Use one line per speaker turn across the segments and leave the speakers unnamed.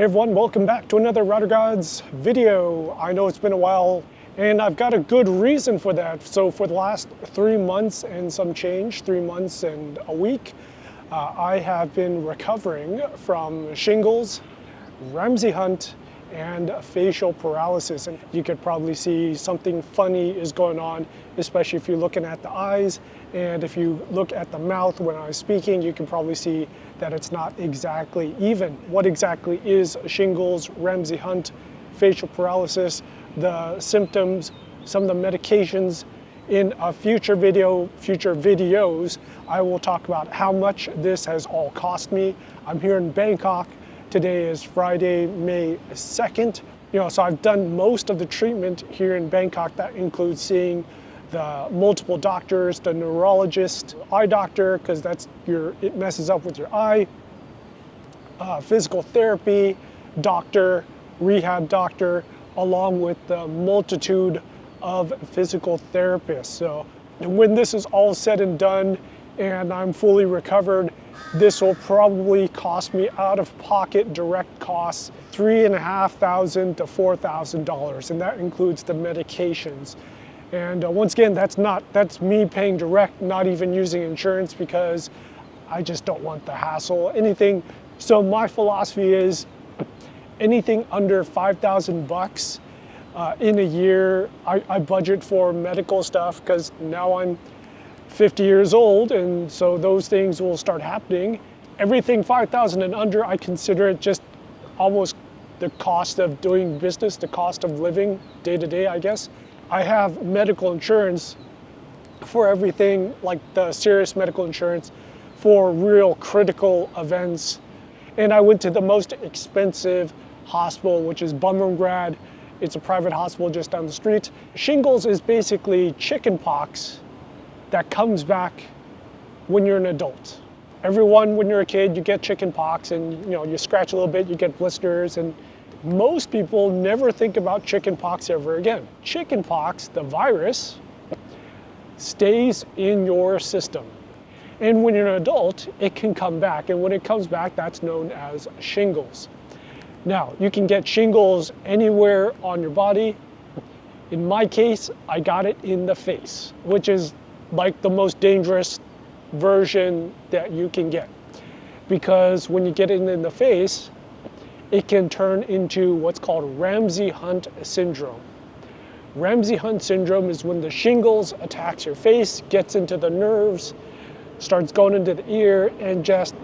Hey everyone, welcome back to another Router Gods video. I know it's been a while and I've got a good reason for that. So for the last 3 months and some change, 3 months and a week, I have been recovering from shingles, Ramsay-Hunt, and facial paralysis. And you could probably see something funny is going on, especially if you're looking at the eyes. And if you look at the mouth when I'm speaking, you can probably see that it's not exactly even. What exactly is shingles, Ramsay-Hunt, facial paralysis, the symptoms, some of the medications? In a future videos, I will talk about how much this has all cost me. I'm here in Bangkok. Today is Friday, May 2nd. So I've done most of the treatment here in Bangkok. That includes seeing the multiple doctors, the neurologist, eye doctor, because it messes up with your eye, physical therapy doctor, rehab doctor, along with the multitude of physical therapists. So when this is all said and done and I'm fully recovered, this will probably cost me out of pocket direct costs $3,500 to $4,000, and that includes the medications. And once again, that's me paying direct, not even using insurance, because I just don't want the hassle. So my philosophy is anything under $5,000 in a year, I budget for medical stuff, because now I'm 50 years old, and so those things will start happening. Everything 5,000 and under, I consider it just almost the cost of doing business, the cost of living day to day, I guess. I have medical insurance for everything, like the serious medical insurance for real critical events. And I went to the most expensive hospital, which is Bumrungrad. It's a private hospital just down the street. Shingles is basically chicken pox that comes back when you're an adult. Everyone, when you're a kid, you get chicken pox, and you scratch a little bit, you get blisters, and most people never think about chicken pox ever again. Chicken pox, the virus, stays in your system. And when you're an adult, it can come back. And when it comes back, that's known as shingles. Now, you can get shingles anywhere on your body. In my case, I got it in the face, which is like the most dangerous version that you can get. Because when you get it in the face, it can turn into what's called Ramsay-Hunt Syndrome. Ramsay-Hunt Syndrome is when the shingles attacks your face, gets into the nerves, starts going into the ear, and just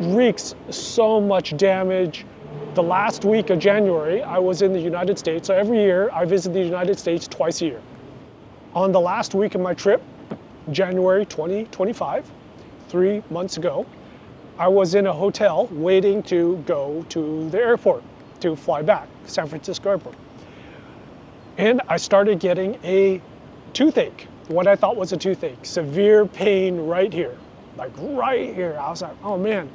wreaks so much damage. The last week of January, I was in the United States. So every year, I visit the United States twice a year. On the last week of my trip, January 2025, 3 months ago, I was in a hotel waiting to go to the airport to fly back, San Francisco airport. And I started getting a toothache, what I thought was a toothache, severe pain right here, like right here. I was like, oh man,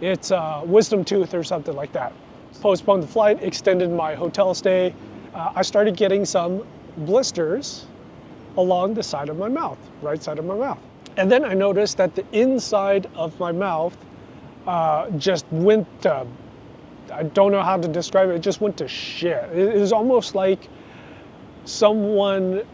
it's a wisdom tooth or something like that. Postponed the flight, extended my hotel stay. I started getting some blisters along the side of my mouth, right side of my mouth. And then I noticed that the inside of my mouth just went to, I don't know how to describe it, it just went to shit. It was almost like someone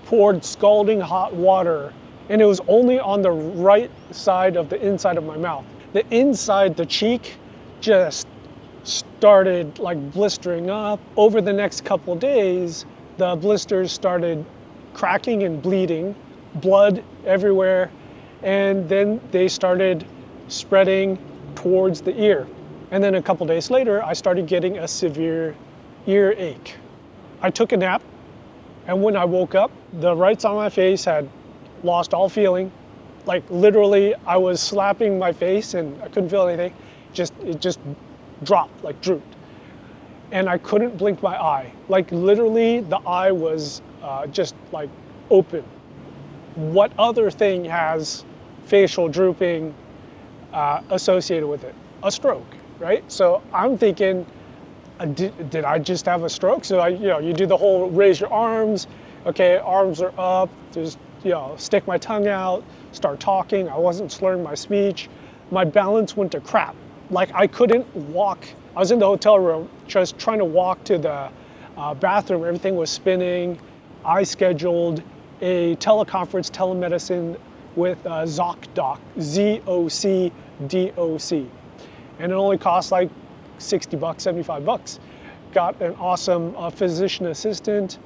poured scalding hot water, and it was only on the right side of the inside of my mouth. The inside, the cheek, just started like blistering up. Over the next couple of days, the blisters started cracking and bleeding, blood everywhere, and then they started spreading towards the ear. And then a couple days later, I started getting a severe earache. I took a nap, and when I woke up, the right side of my face had lost all feeling. Like literally, I was slapping my face and I couldn't feel anything. It just dropped, like drooped. And I couldn't blink my eye. Like literally, the eye was just like open. What other thing has facial drooping associated with it? A stroke, right? So I'm thinking, did I just have a stroke? So you do the whole raise your arms. Okay, arms are up. Just stick my tongue out, start talking. I wasn't slurring my speech. My balance went to crap. like I couldn't walk. I was in the hotel room just trying to walk to the bathroom. Everything was spinning. I scheduled a teleconference, telemedicine with ZocDoc, ZocDoc, and it only cost like 60 bucks, 75 bucks. Got an awesome physician assistant.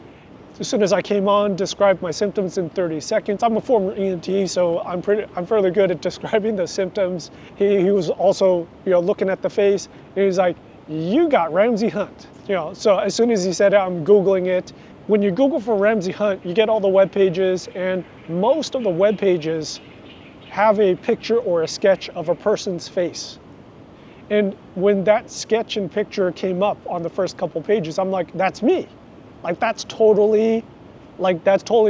As soon as I came on, described my symptoms in 30 seconds. I'm a former EMT, so I'm fairly good at describing the symptoms. He was also, looking at the face, and he's like, "You got Ramsay-Hunt." So as soon as he said it, I'm Googling it. When you Google for Ramsay-Hunt, you get all the web pages, and most of the web pages have a picture or a sketch of a person's face. And when that sketch and picture came up on the first couple pages, I'm like, that's me. Like that's totally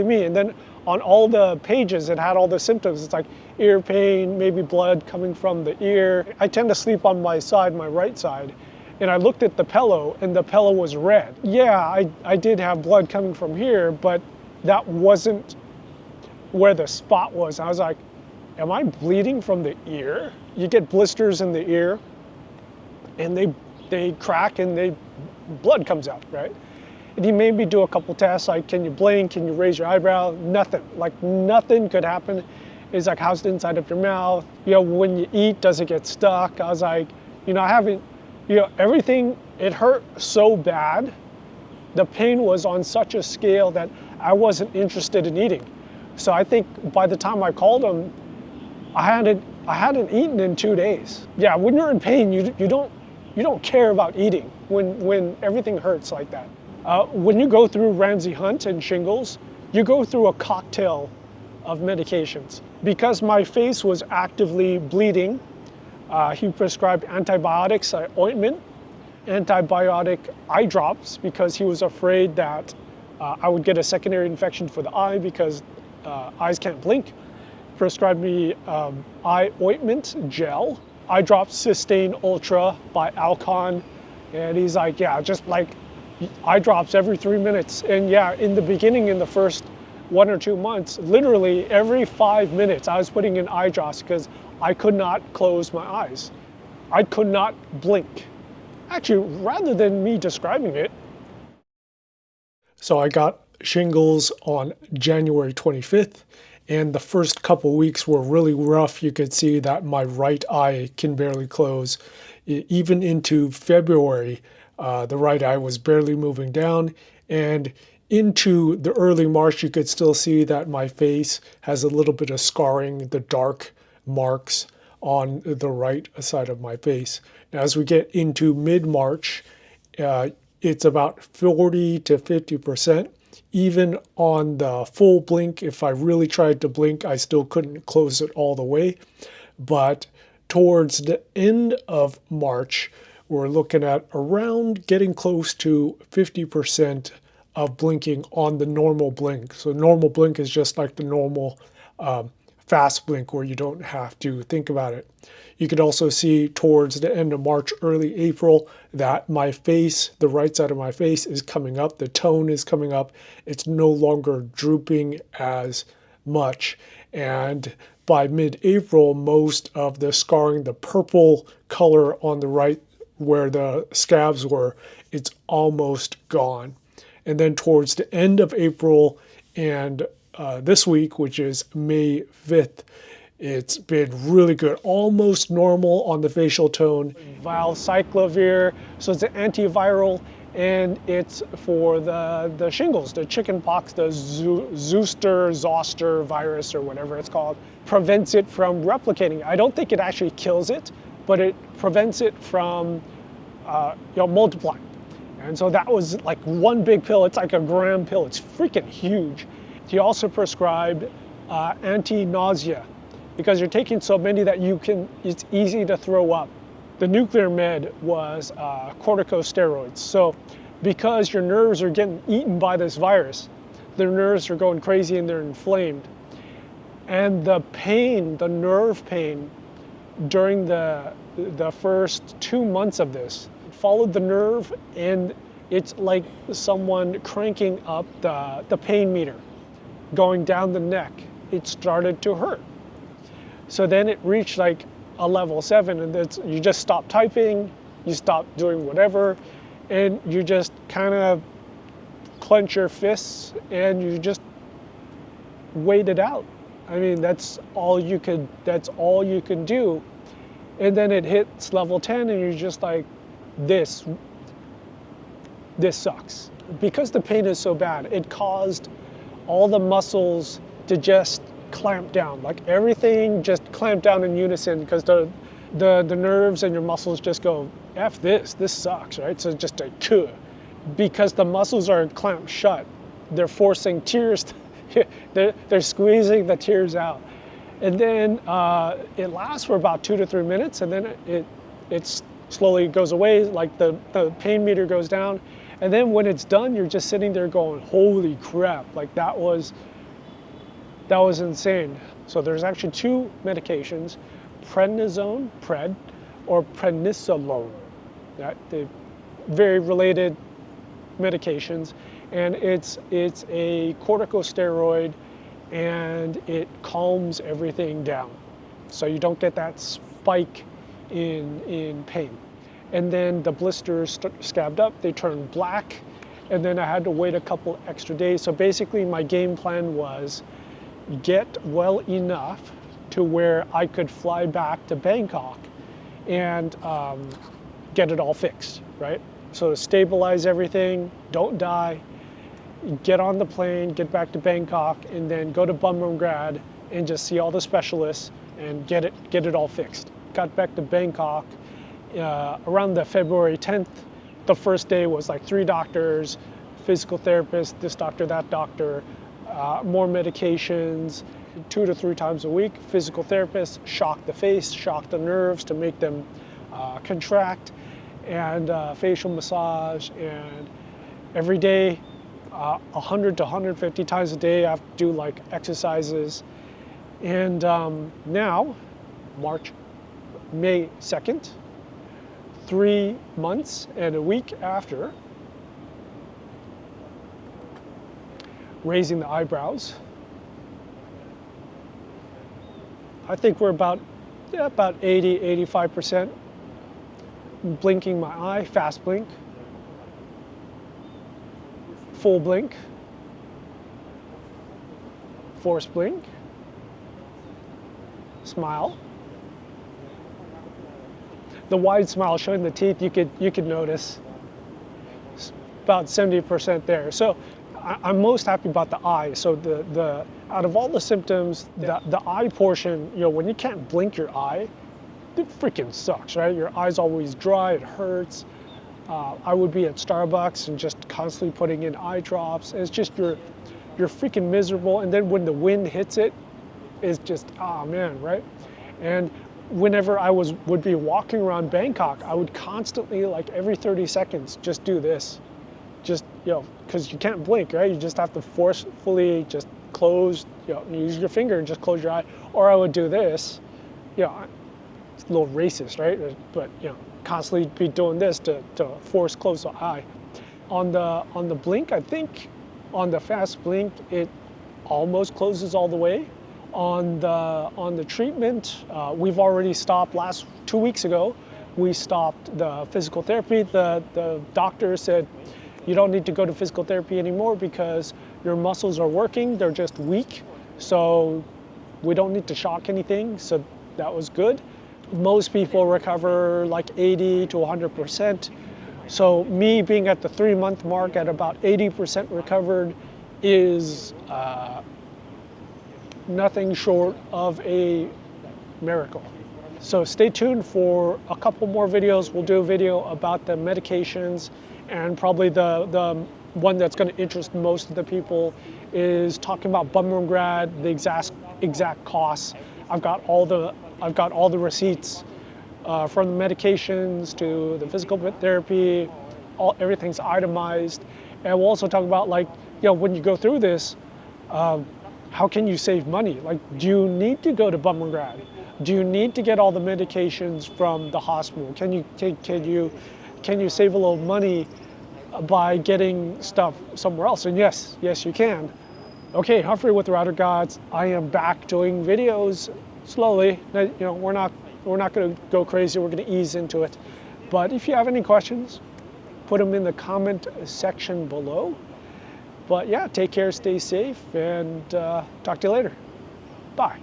me. And then on all the pages, it had all the symptoms. It's like ear pain, maybe blood coming from the ear. I tend to sleep on my side, my right side. And I looked at the pillow, and the pillow was red. Yeah, I did have blood coming from here, but that wasn't where the spot was. I was like, am I bleeding from the ear? You get blisters in the ear, and they crack, and blood comes out, right? And he made me do a couple tests, like, can you blink? Can you raise your eyebrow? Nothing. Like, nothing could happen. He's like, how's the inside of your mouth? When you eat, does it get stuck? I was like, I haven't, everything, it hurt so bad. The pain was on such a scale that I wasn't interested in eating. So I think by the time I called him, I hadn't eaten in 2 days. Yeah, when you're in pain, you don't care about eating when everything hurts like that. When you go through Ramsay-Hunt and Shingles, you go through a cocktail of medications. Because my face was actively bleeding, he prescribed antibiotics, ointment, antibiotic eye drops, because he was afraid that I would get a secondary infection for the eye because eyes can't blink. Prescribed me eye ointment gel, eye drops Cysteine Ultra by Alcon, and he's like, yeah, just like eye drops every 3 minutes. And yeah, in the beginning, in the first 1 or 2 months, literally every 5 minutes I was putting in eye drops because I could not close my eyes. I could not blink. Actually, rather than me describing it. So I got shingles on January 25th, and the first couple weeks were really rough. You could see that my right eye can barely close. Even into February, the right eye was barely moving down, and into the early March, you could still see that my face has a little bit of scarring, the dark marks on the right side of my face. Now, as we get into mid-March, it's about 40 to 50%. Even on the full blink, if I really tried to blink, I still couldn't close it all the way. But towards the end of March, we're looking at around getting close to 50% of blinking on the normal blink. So normal blink is just like the normal fast blink where you don't have to think about it. You could also see towards the end of March, early April, that my face, the right side of my face, is coming up. The tone is coming up. It's no longer drooping as much. And by mid-April, most of the scarring, the purple color on the right where the scabs were, it's almost gone. And then towards the end of April and this week, which is May 5th, it's been really good, almost normal on the facial tone. Valcyclovir, so it's an antiviral, and it's for the shingles, the chicken pox, the zoster virus, or whatever it's called. Prevents it from replicating. I don't think it actually kills it, but it prevents it from multiplying. And so that was like one big pill. It's like a gram pill. It's freaking huge. He also prescribed anti-nausea, because you're taking so many that it's easy to throw up. The nuclear med was corticosteroids. So because your nerves are getting eaten by this virus, their nerves are going crazy and they're inflamed. And the pain, the nerve pain during the first 2 months of this, followed the nerve, and it's like someone cranking up the pain meter, going down the neck. It started to hurt. So then it reached like a level 7, and you just stop typing, you stop doing whatever, and you just kind of clench your fists and you just wait it out. I mean, that's all you can do. And then it hits level 10 and you're just like, this sucks. Because the pain is so bad, it caused all the muscles to just clamp down. Like everything just clamped down in unison, because the nerves and your muscles just go, F this sucks, right? So just a kuh. Because the muscles are clamped shut, they're forcing tears, they're squeezing the tears out. And then it lasts for about 2 to 3 minutes, and then it slowly goes away, like the pain meter goes down. And then when it's done, you're just sitting there going, holy crap, like that was insane. So there's actually 2 medications, Prednisone, or Prednisolone. They're very related medications, and it's a corticosteroid, and it calms everything down, so you don't get that spike in pain. And then the blisters scabbed up, they turned black, and then I had to wait a couple extra days. So basically my game plan was get well enough to where I could fly back to Bangkok and get it all fixed, right? So stabilize everything, don't die, get on the plane, get back to Bangkok, and then go to Bumrungrad and just see all the specialists and get it all fixed. Got back to Bangkok around the February 10th. The first day was like 3 doctors, physical therapist, this doctor, that doctor, more medications, 2 to 3 times a week. Physical therapist, shock the face, shock the nerves to make them contract, and facial massage. And every day, 100 to 150 times a day, I have to do like exercises. And now, May 2nd, 3 months and a week after raising the eyebrows, I think we're about 80, 85%. Blinking my eye, fast blink, full blink, forced blink, smile. The wide smile showing the teeth, you could notice. It's about 70% there. So I'm most happy about the eye. So the out of all the symptoms, the eye portion, when you can't blink your eye, it freaking sucks, right? Your eye's always dry, it hurts. I would be at Starbucks and just constantly putting in eye drops. It's just you're freaking miserable. And then when the wind hits it, it's just, oh man, right? And whenever I would be walking around Bangkok, I would constantly, like every 30 seconds, just do this. Just, because you can't blink, right? You just have to forcefully just close, use your finger and just close your eye. Or I would do this, it's a little racist, right? But, constantly be doing this to force close the eye. On the blink, I think on the fast blink, it almost closes all the way. On the treatment, we've already stopped 2 weeks ago. We stopped the physical therapy. The doctor said, you don't need to go to physical therapy anymore because your muscles are working, they're just weak. So we don't need to shock anything, so that was good. Most people recover like 80 to 100%. So me being at the 3-month mark at about 80% recovered is nothing short of a miracle. So stay tuned for a couple more videos. We'll do a video about the medications, and probably the one that's going to interest most of the people is talking about Bumrungrad, the exact costs. I've got all the receipts from the medications to the physical therapy. Everything's itemized, and we'll also talk about when you go through this, how can you save money? Like, do you need to go to Bumrungrad? Do you need to get all the medications from the hospital? Can you save a little money by getting stuff somewhere else? And yes, you can. Okay, Humphrey with the Router Gods. I am back doing videos slowly. We're not We're not going to go crazy. We're going to ease into it. But if you have any questions, put them in the comment section below. But yeah, take care, stay safe, and talk to you later. Bye.